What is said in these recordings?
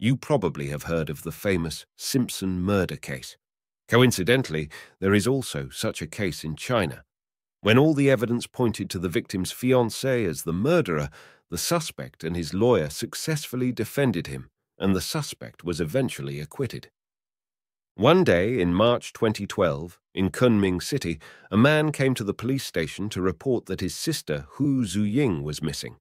You probably have heard of the famous Simpson murder case. Coincidentally, there is also such a case in China. When all the evidence pointed to the victim's fiancé as the murderer, the suspect and his lawyer successfully defended him, and the suspect was eventually acquitted. One day in March 2012, in Kunming City, a man came to the police station to report that his sister, Hu Zuying, was missing.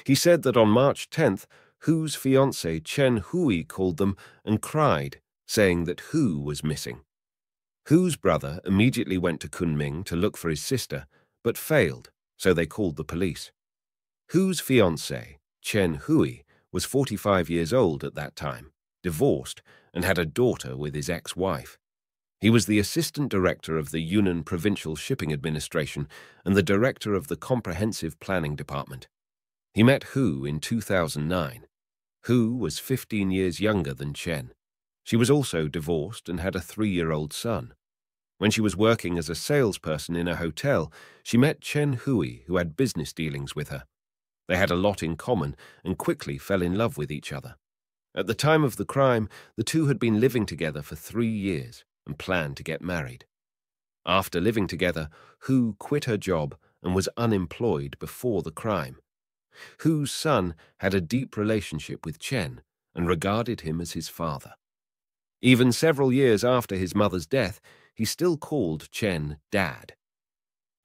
He said that on March 10th, Hu's fiancé Chen Hui called them and cried, saying that Hu was missing. Hu's brother immediately went to Kunming to look for his sister, but failed, so they called the police. Hu's fiancé, Chen Hui, was 45 years old at that time, divorced, and had a daughter with his ex-wife. He was the assistant director of the Yunnan Provincial Shipping Administration and the director of the Comprehensive Planning Department. He met Hu in 2009. Hu was 15 years younger than Chen. She was also divorced and had a 3-year-old son. When she was working as a salesperson in a hotel, she met Chen Hui, who had business dealings with her. They had a lot in common and quickly fell in love with each other. At the time of the crime, the two had been living together for 3 years and planned to get married. After living together, Hu quit her job and was unemployed before the crime. Hu's son had a deep relationship with Chen and regarded him as his father. Even several years after his mother's death, he still called Chen Dad.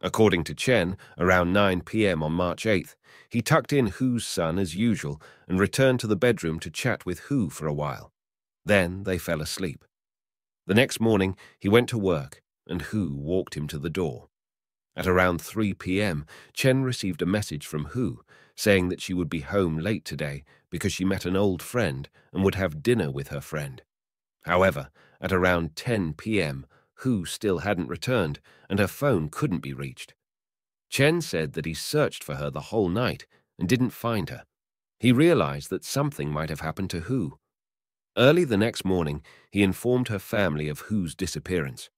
According to Chen, around 9 p.m. on March 8th, he tucked in Hu's son as usual and returned to the bedroom to chat with Hu for a while. Then they fell asleep. The next morning, he went to work, and Hu walked him to the door. At around 3 p.m., Chen received a message from Hu, saying that she would be home late today because she met an old friend and would have dinner with her friend. However, at around 10 p.m., Hu still hadn't returned, and her phone couldn't be reached. Chen said that he searched for her the whole night and didn't find her. He realized that something might have happened to Hu. Early the next morning, he informed her family of Hu's disappearance.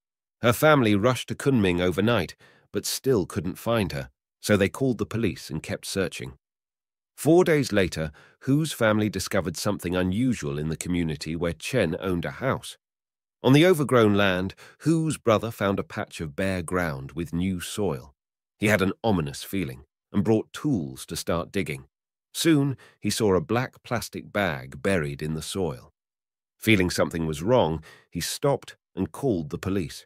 Her family rushed to Kunming overnight, but still couldn't find her, so they called the police and kept searching. 4 days later, Hu's family discovered something unusual in the community where Chen owned a house. On the overgrown land, Hu's brother found a patch of bare ground with new soil. He had an ominous feeling and brought tools to start digging. Soon, he saw a black plastic bag buried in the soil. Feeling something was wrong, he stopped and called the police.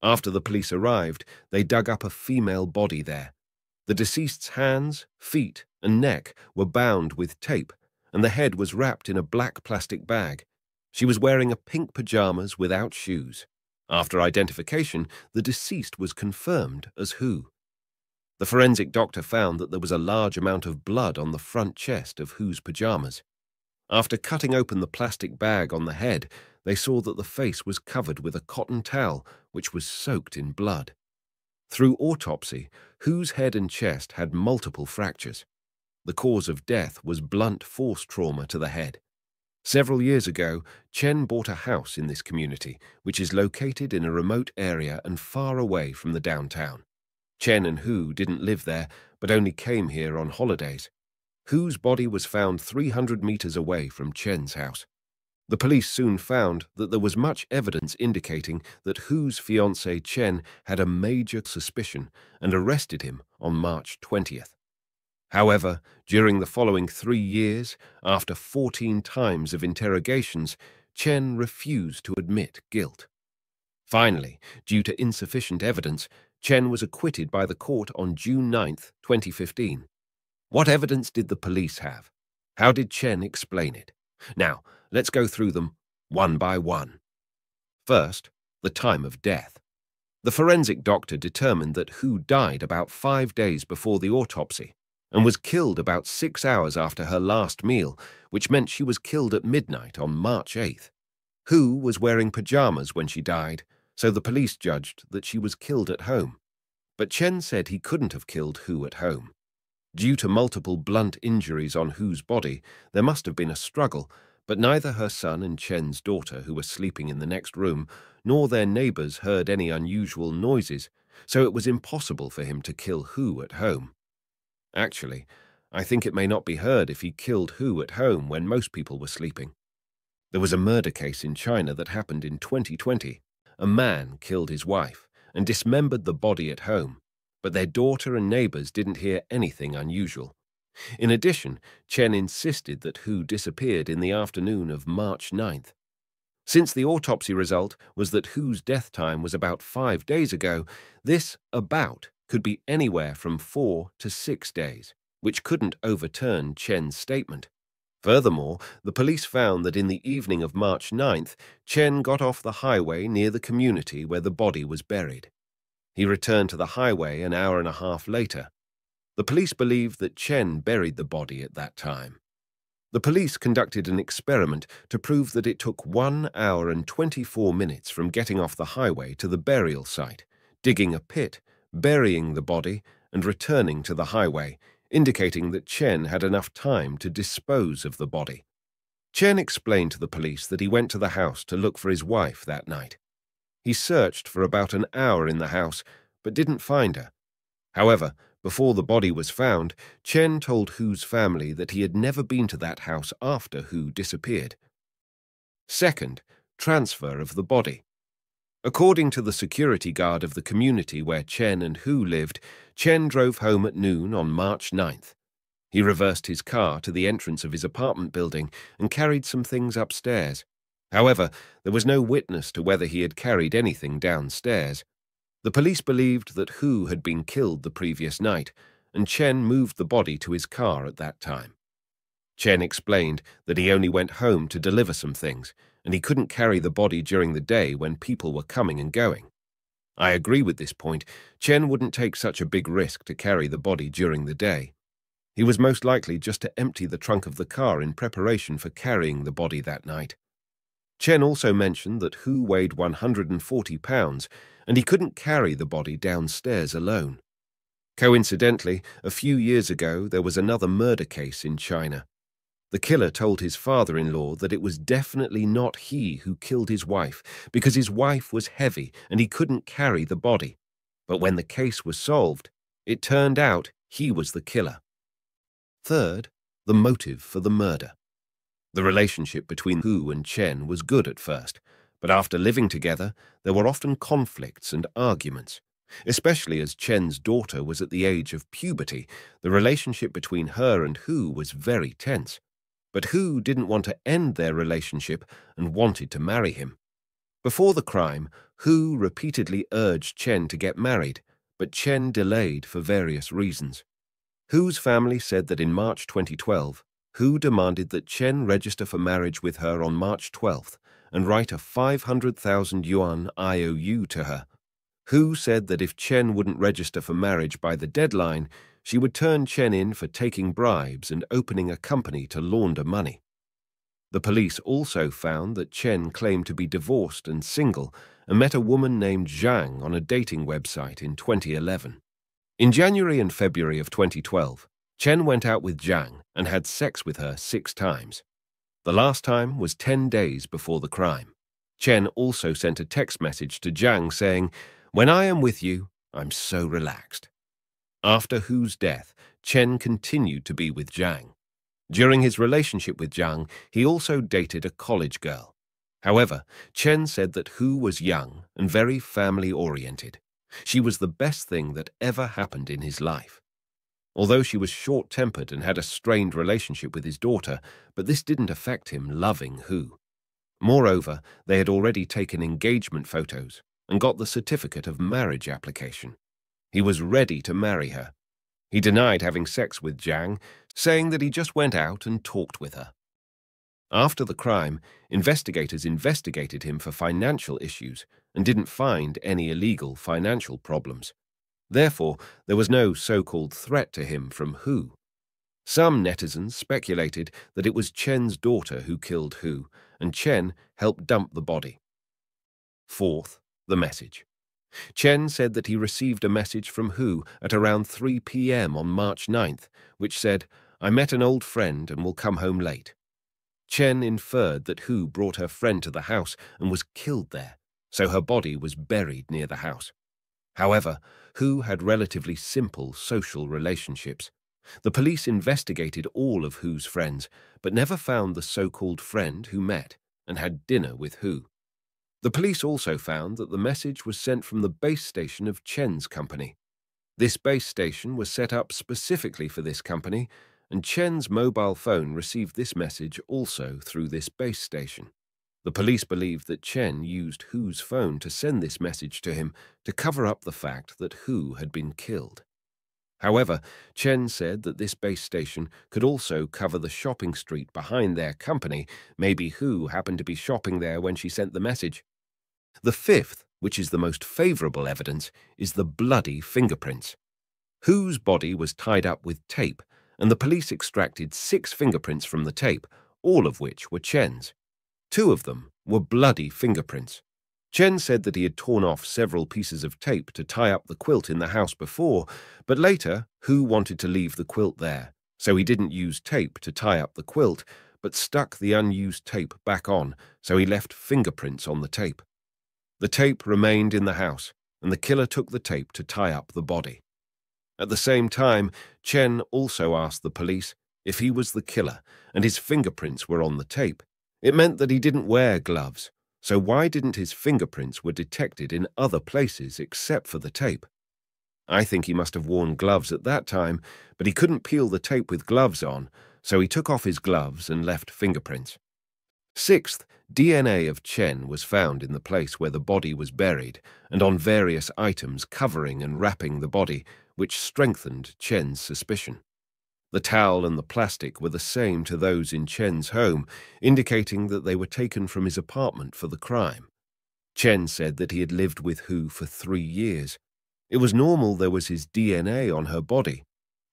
After the police arrived, they dug up a female body there. The deceased's hands, feet, and neck were bound with tape, and the head was wrapped in a black plastic bag. She was wearing a pink pajamas without shoes. After identification, the deceased was confirmed as Hu. The forensic doctor found that there was a large amount of blood on the front chest of Hu's pajamas. After cutting open the plastic bag on the head, they saw that the face was covered with a cotton towel which was soaked in blood. Through autopsy, Hu's head and chest had multiple fractures. The cause of death was blunt force trauma to the head. Several years ago, Chen bought a house in this community, which is located in a remote area and far away from the downtown. Chen and Hu didn't live there, but only came here on holidays. Hu's body was found 300 meters away from Chen's house. The police soon found that there was much evidence indicating that Hu's fiancé Chen had a major suspicion and arrested him on March 20th. However, during the following 3 years, after 14 times of interrogations, Chen refused to admit guilt. Finally, due to insufficient evidence, Chen was acquitted by the court on June 9, 2015. What evidence did the police have? How did Chen explain it? Now, let's go through them one by one. First, the time of death. The forensic doctor determined that Hu died about 5 days before the autopsy and was killed about 6 hours after her last meal, which meant she was killed at midnight on March 8th. Hu was wearing pajamas when she died, so the police judged that she was killed at home. But Chen said he couldn't have killed Hu at home. Due to multiple blunt injuries on Hu's body, there must have been a struggle, but neither her son and Chen's daughter, who were sleeping in the next room, nor their neighbors heard any unusual noises, so it was impossible for him to kill Hu at home. Actually, I think it may not be heard if he killed Hu at home when most people were sleeping. There was a murder case in China that happened in 2020. A man killed his wife and dismembered the body at home, but their daughter and neighbors didn't hear anything unusual. In addition, Chen insisted that Hu disappeared in the afternoon of March 9th. Since the autopsy result was that Hu's death time was about 5 days ago, this "about" could be anywhere from 4 to 6 days, which couldn't overturn Chen's statement. Furthermore, the police found that in the evening of March 9th, Chen got off the highway near the community where the body was buried. He returned to the highway an hour and a half later. The police believed that Chen buried the body at that time. The police conducted an experiment to prove that it took 1 hour and 24 minutes from getting off the highway to the burial site, digging a pit, burying the body, and returning to the highway, indicating that Chen had enough time to dispose of the body. Chen explained to the police that he went to the house to look for his wife that night. He searched for about an hour in the house, but didn't find her. However, before the body was found, Chen told Hu's family that he had never been to that house after Hu disappeared. Second, transfer of the body. According to the security guard of the community where Chen and Hu lived, Chen drove home at noon on March 9th. He reversed his car to the entrance of his apartment building and carried some things upstairs. However, there was no witness to whether he had carried anything downstairs. The police believed that Hu had been killed the previous night, and Chen moved the body to his car at that time. Chen explained that he only went home to deliver some things, and he couldn't carry the body during the day when people were coming and going. I agree with this point. Chen wouldn't take such a big risk to carry the body during the day. He was most likely just to empty the trunk of the car in preparation for carrying the body that night. Chen also mentioned that Hu weighed 140 pounds, and he couldn't carry the body downstairs alone. Coincidentally, a few years ago, there was another murder case in China. The killer told his father-in-law that it was definitely not he who killed his wife because his wife was heavy and he couldn't carry the body. But when the case was solved, it turned out he was the killer. Third, the motive for the murder. The relationship between Hu and Chen was good at first, but after living together, there were often conflicts and arguments. Especially as Chen's daughter was at the age of puberty, the relationship between her and Hu was very tense. But Hu didn't want to end their relationship and wanted to marry him. Before the crime, Hu repeatedly urged Chen to get married, but Chen delayed for various reasons. Hu's family said that in March 2012, Hu demanded that Chen register for marriage with her on March 12th and write a 500,000 yuan IOU to her. Hu said that if Chen wouldn't register for marriage by the deadline, she would turn Chen in for taking bribes and opening a company to launder money. The police also found that Chen claimed to be divorced and single and met a woman named Zhang on a dating website in 2011. In January and February of 2012, Chen went out with Zhang and had sex with her 6 times. The last time was 10 days before the crime. Chen also sent a text message to Zhang saying, "When I am with you, I'm so relaxed." After Hu's death, Chen continued to be with Zhang. During his relationship with Zhang, he also dated a college girl. However, Chen said that Hu was young and very family-oriented. She was the best thing that ever happened in his life. Although she was short-tempered and had a strained relationship with his daughter, but this didn't affect him loving Hu. Moreover, they had already taken engagement photos and got the certificate of marriage application. He was ready to marry her. He denied having sex with Zhang, saying that he just went out and talked with her. After the crime, investigators investigated him for financial issues and didn't find any illegal financial problems. Therefore, there was no so-called threat to him from Hu. Some netizens speculated that it was Chen's daughter who killed Hu, and Chen helped dump the body. Fourth, the message. Chen said that he received a message from Hu at around 3 p.m. on March 9th, which said, "I met an old friend and will come home late." Chen inferred that Hu brought her friend to the house and was killed there, so her body was buried near the house. However, Hu had relatively simple social relationships. The police investigated all of Hu's friends, but never found the so-called friend who met and had dinner with Hu. The police also found that the message was sent from the base station of Chen's company. This base station was set up specifically for this company, and Chen's mobile phone received this message also through this base station. The police believed that Chen used Hu's phone to send this message to him to cover up the fact that Hu had been killed. However, Chen said that this base station could also cover the shopping street behind their company. Maybe Hu happened to be shopping there when she sent the message. The fifth, which is the most favorable evidence, is the bloody fingerprints. Hu's body was tied up with tape, and the police extracted 6 fingerprints from the tape, all of which were Chen's. 2 of them were bloody fingerprints. Chen said that he had torn off several pieces of tape to tie up the quilt in the house before, but later Hu wanted to leave the quilt there, so he didn't use tape to tie up the quilt, but stuck the unused tape back on, so he left fingerprints on the tape. The tape remained in the house, and the killer took the tape to tie up the body. At the same time, Chen also asked the police if he was the killer, and his fingerprints were on the tape. It meant that he didn't wear gloves, so why didn't his fingerprints were detected in other places except for the tape? I think he must have worn gloves at that time, but he couldn't peel the tape with gloves on, so he took off his gloves and left fingerprints. Sixth, DNA of Chen was found in the place where the body was buried and on various items covering and wrapping the body, which strengthened Chen's suspicion. The towel and the plastic were the same to those in Chen's home, indicating that they were taken from his apartment for the crime. Chen said that he had lived with Hu for 3 years. It was normal there was his DNA on her body.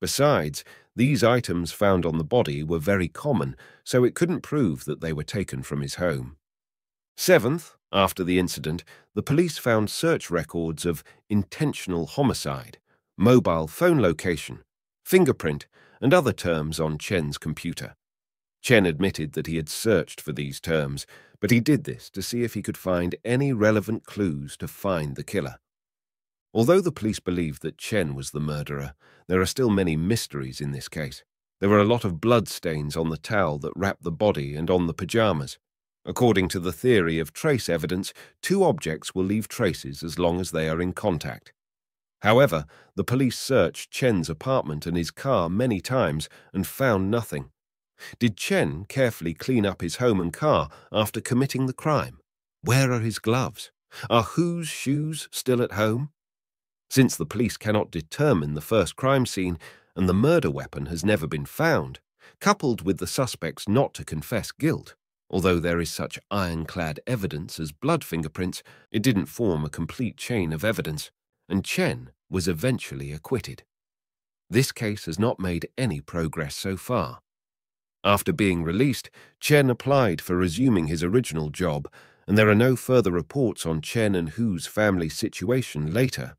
Besides, these items found on the body were very common, so it couldn't prove that they were taken from his home. Seventh, after the incident, the police found search records of intentional homicide, mobile phone location, fingerprint, and other terms on Chen's computer. Chen admitted that he had searched for these terms, but he did this to see if he could find any relevant clues to find the killer. Although the police believed that Chen was the murderer, there are still many mysteries in this case. There were a lot of blood stains on the towel that wrapped the body and on the pajamas. According to the theory of trace evidence, 2 objects will leave traces as long as they are in contact. However, the police searched Chen's apartment and his car many times and found nothing. Did Chen carefully clean up his home and car after committing the crime? Where are his gloves? Are Hu's shoes still at home? Since the police cannot determine the first crime scene and the murder weapon has never been found, coupled with the suspects not to confess guilt, although there is such ironclad evidence as blood fingerprints, it didn't form a complete chain of evidence, and Chen was eventually acquitted. This case has not made any progress so far. After being released, Chen applied for resuming his original job, and there are no further reports on Chen and Hu's family situation later.